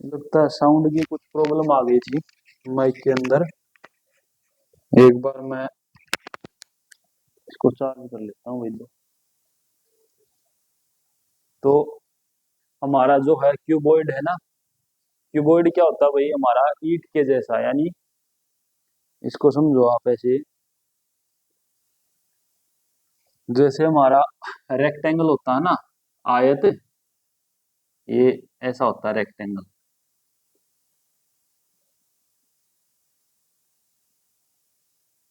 लगता है साउंड की कुछ प्रॉब्लम आ गई थी माइक के अंदर। एक बार मैं इसको चार्ज कर लेता हूँ भाई। तो हमारा जो है क्यूबॉइड है ना, क्यूबॉइड क्या होता है भाई? हमारा ईंट के जैसा, यानी इसको समझो आप ऐसे, जैसे हमारा रेक्टेंगल होता है ना, आयत, ये ऐसा होता है रेक्टेंगल।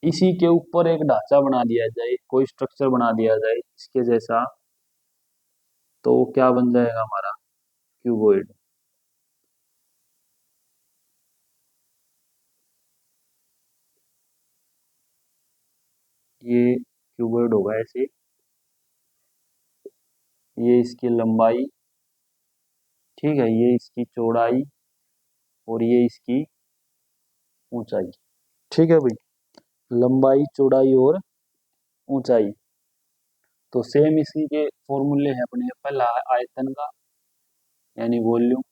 इसी के ऊपर एक ढांचा बना दिया जाए, कोई स्ट्रक्चर बना दिया जाए इसके जैसा, तो क्या बन जाएगा हमारा क्यूबॉइड। ये क्यूबॉइड होगा ऐसे, ये इसकी लंबाई, ठीक है, ये इसकी चौड़ाई, और ये इसकी ऊंचाई। ठीक है भाई, लंबाई चौड़ाई और ऊंचाई। तो सेम इसी के फॉर्मूले हैं अपने। पहला है आयतन का, यानी वॉल्यूम।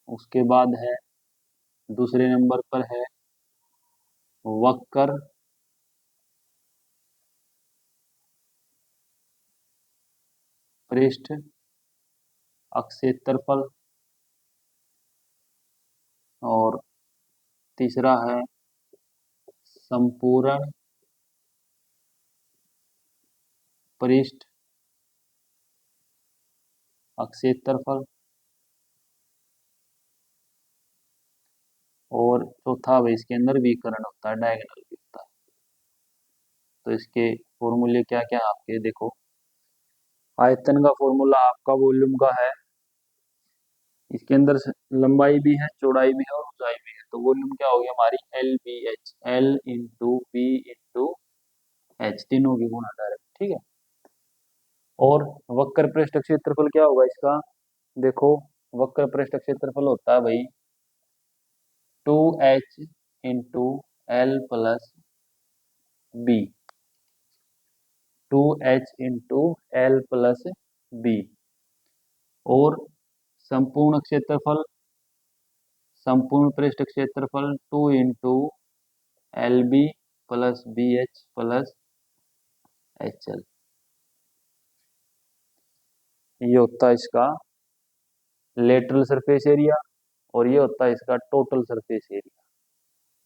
उसके बाद है, दूसरे नंबर पर है वक्र पृष्ठ अक्षेत्रफल। और तीसरा है संपूर्ण पृष्ठ अक्षेत्रफल। और चौथा भाई इसके अंदर विकर्ण होता है, डायगोनल भी होता है। तो इसके फॉर्मूले क्या क्या आपके देखो। आयतन का फॉर्मूला आपका वॉल्यूम का है, इसके अंदर लंबाई भी है, चौड़ाई भी है और ऊंचाई भी है। तो वॉल्यूम क्या होगी हमारी? L B H, L into B into H, तीनों की गुणा डायरेक्ट। ठीक है। और वक्र पृष्ठ क्षेत्रफल क्या होगा इसका? देखो, वक्र पृष्ठ क्षेत्रफल होता है भाई 2h into L plus B, 2h into L plus B. और संपूर्ण क्षेत्रफल, संपूर्ण पृष्ठ क्षेत्रफल 2 into L B plus B H plus H L. ये होता है इसका लेटरल सरफेस एरिया, और ये होता है इसका total surface area,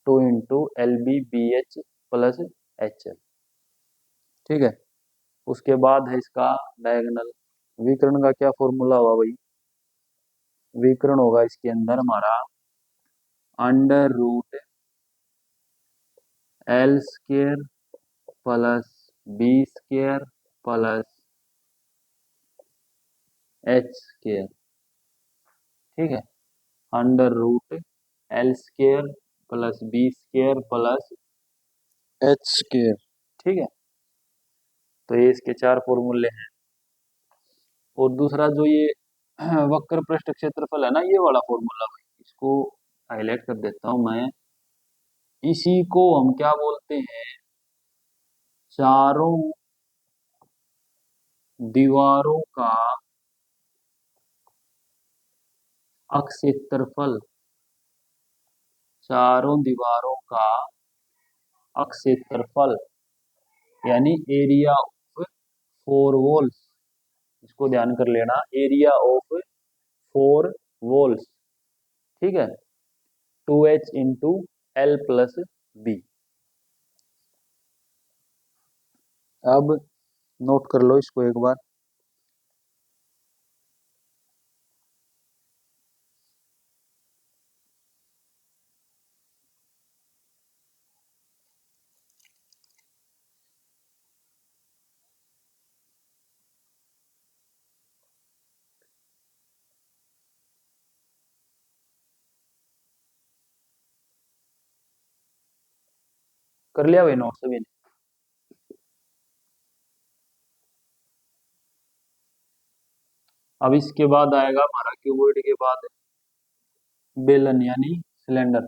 2 into L B B H plus H L. ठीक है। उसके बाद है इसका डायगोनल। विकर्ण का क्या फॉर्मूला हुआ भाई? विकर्ण होगा इसके अंदर हमारा under root L square plus B square plus H square. ठीक है, under root L square plus B square plus H square. ठीक है। तो ये इसके चार फॉर्मूले हैं। और दूसरा जो ये वक्र पृष्ठ क्षेत्रफल है ना, ये वाला फॉर्मूला भाई, इसको हाईलाइट कर देता हूं मैं। इसी को हम क्या बोलते हैं? चारों दीवारों का अक्षेत्रफल, चारों दीवारों का अक्षेत्रफल, यानी एरिया ऑफ फोर वॉल्स। इसको ध्यान कर लेना, एरिया ऑफ फोर वॉल्स। ठीक है, 2h into L plus B. अब नोट कर लो इसको एक बार। कर लिया भाई नोट सभी ने? अब इसके बाद आएगा हमारा क्यूबॉइड के बाद बेलन, यानी सिलेंडर।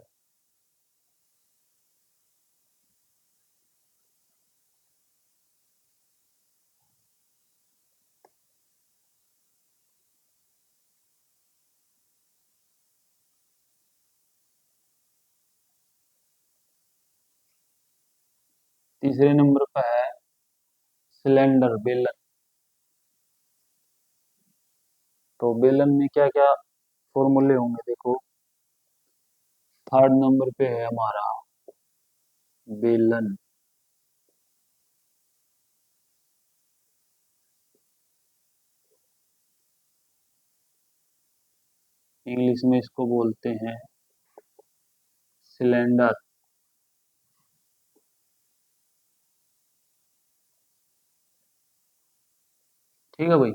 तीसरे नंबर पर है सिलेंडर, बेलन। तो बेलन में क्या क्या फॉर्मूले होंगे देखो। थर्ड नंबर पे है हमारा बेलन। इंग्लिश में इसको बोलते हैं सिलेंडर। ठीक है भाई।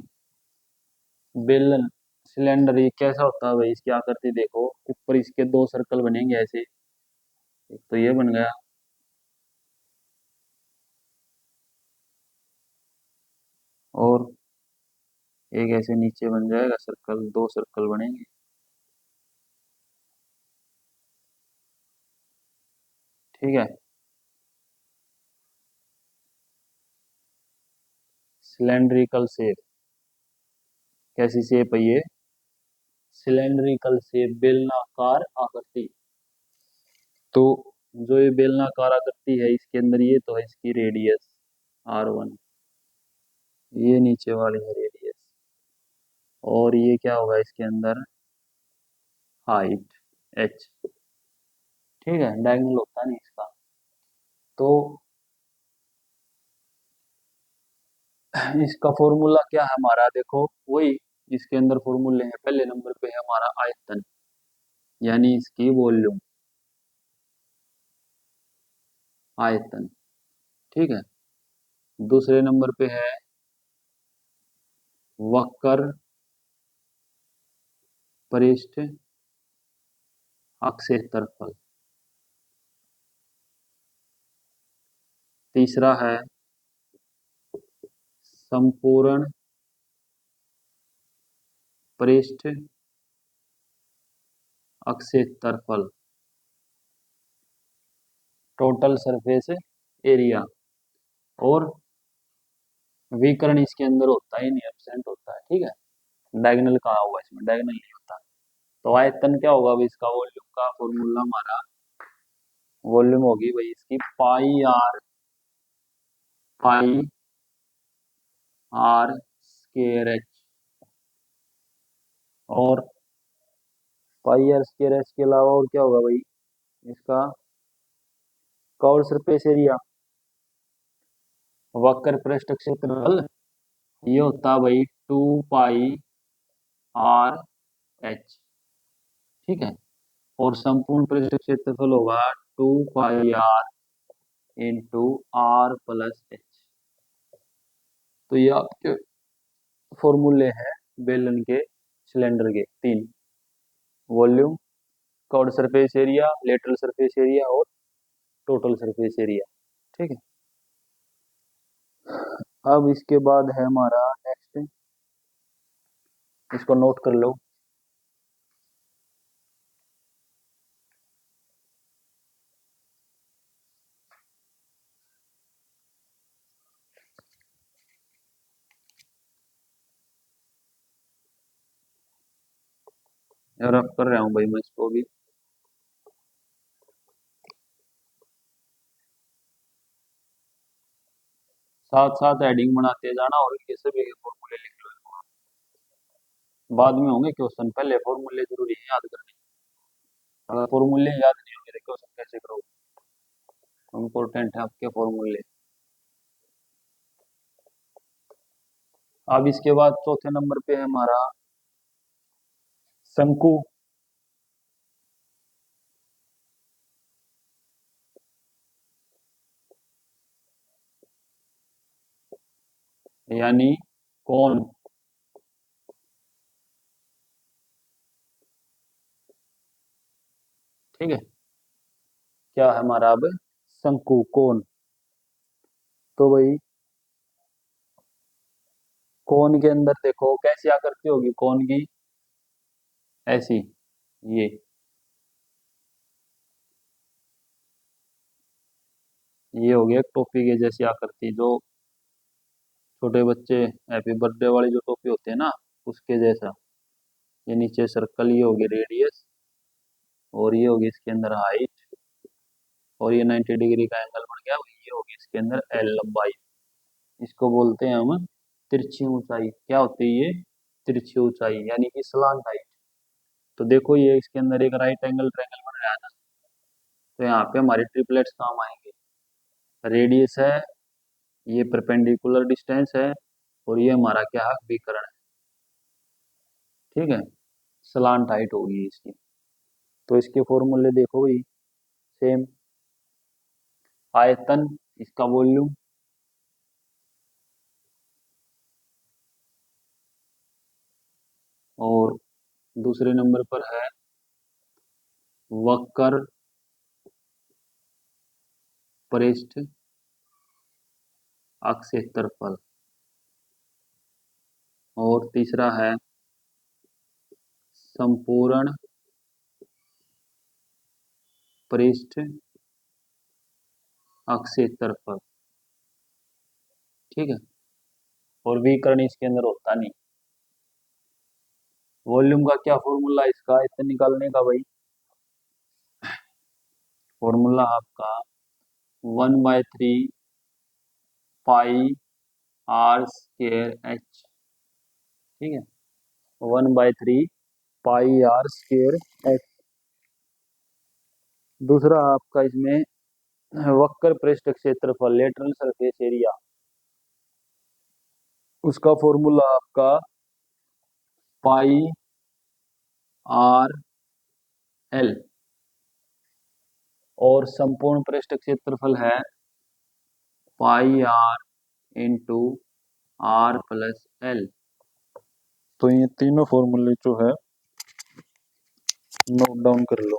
बेलन, सिलेंडर ये कैसा होता है भाई, इसकी आकृति देखो। ऊपर इसके दो सर्कल बनेंगे ऐसे। एक तो ये बन गया, और एक ऐसे नीचे बन जाएगा सर्कल, दो सर्कल बनेंगे। ठीक है। सिलेंड्रिकल शेप, कैसी शेप है ये? सिलेंड्रिकल शेप, बेलनाकार आकृति। तो जो ये बेलनाकार आकृति है, इसके अंदर ये तो है इसकी रेडियस R1, ये नीचे वाली है रेडियस, और ये क्या होगा इसके अंदर, हाइट H। ठीक है, डायगोनल होता नहीं इसका। तो इसका फॉर्मूला क्या है हमारा, देखो वही इसके अंदर फॉर्मूले हैं। पहले नंबर पे है हमारा आयतन, यानी इसकी वॉल्यूम, आयतन। ठीक है। दूसरे नंबर पे है वक्र पृष्ठ अक्ष क्षेत्रफल। तीसरा है संपूर्ण पृष्ठ अक्ष क्षेत्रफल, टोटल सरफेस एरिया। और विकर्ण इसके अंदर होता ही नहीं, एब्सेंट होता है। ठीक है, डायगोनल कहा हुआ है इसमें, डायगोनल नहीं होता। तो आयतन क्या होगा भाई, इसका वॉल्यूम का फॉर्मूला हमारा, वॉल्यूम होगी भाई इसकी पाई आर स्केयर एच। और पाई आर स्केयर एच के अलावा और क्या होगा भाई इसका, कर्व सरफेस एरिया, वक्र पृष्ठ क्षेत्रफल, ये होता है भाई 2 पाई आर एच। ठीक है। और संपूर्ण पृष्ठ क्षेत्रफल होगा 2 pi R into R plus H। तो ये आपके फॉर्मूले हैं बेलन के, सिलेंडर के तीन: volume, curved surface area, lateral surface area, और टोटल सरफेस एरिया। ठीक है। अब इसके बाद है हमारा नेक्स्ट, इसको नोट कर लो। यार अब कर रहा हूँ भाई मैं इसको भी। साथ साथ हेडिंग बनाते जाना, और इनके सभी के फॉर्मूले लिख लो। बाद में होंगे क्वेश्चन, पहले फॉर्मूले जरूरी है याद करने। अगर फॉर्मूले याद नहीं होंगे तो क्वेश्चन कैसे करोगे? इम्पोर्टेंट है आपके फॉर्मूले। अब इसके बाद चौथे नंबर पे है हमारा शंकु, यानी कौन। ठीक है। क्या है हमारा अब, शंकु, कोन। तो भाई कोन के अंदर देखो कैसी आकृति होगी कोन की, ऐसी, ये हो गया टोपी के जैसी आकृति, जो छोटे बच्चे हैप्पी बर्थडे वाली जो टोपी होती है ना, उसके जैसा। ये नीचे सर्कल, ये होगी रेडियस, और ये होगी इसके अंदर हाइट, और ये 90 डिग्री का एंगल बन गया, ये होगी इसके अंदर एल लंबाई। इसको बोलते हैं हम तिरछी ऊंचाई। क्या होती है ये? तिरछी ऊंचाई यानी कि स्लांट हाइट। तो देखो ये इसके अंदर एक राइट एंगल ट्रायंगल बन रहा है ना, तो यहाँ पे हमारे ट्रिपलेट्स काम आएंगे। रेडियस है, ये परपेंडिकुलर डिस्टेंस है, और ये हमारा क्या है? विकर्ण है। ठीक है, स्लांट हाइट होगी इसकी। तो इसके फॉर्मूले देखो भाई, सेम। आयतन, इसका वॉल्यूम, और दूसरे नंबर पर है वक्र पृष्ठ अक्ष क्षेत्रफल, और तीसरा है संपूर्ण पृष्ठ अक्ष क्षेत्रफल। ठीक है, और विकर्ण इसके अंदर होता नहीं। वॉल्यूम का क्या फॉर्मूला इसका आयतन निकालने का भाई? फॉर्मूला आपका 1/3 पाई r स्क्वायर h। ठीक है, 1/3 पाई r स्क्वायर h। दूसरा आपका इसमें वक्र पृष्ठ क्षेत्रफल, लेटरल सरफेस एरिया, उसका फॉर्मूला आपका पाई r l। और संपूर्ण पृष्ठ क्षेत्रफल है पाई r × r+l। तो ये तीनों फॉर्मूले जो है नोट डाउन कर लो।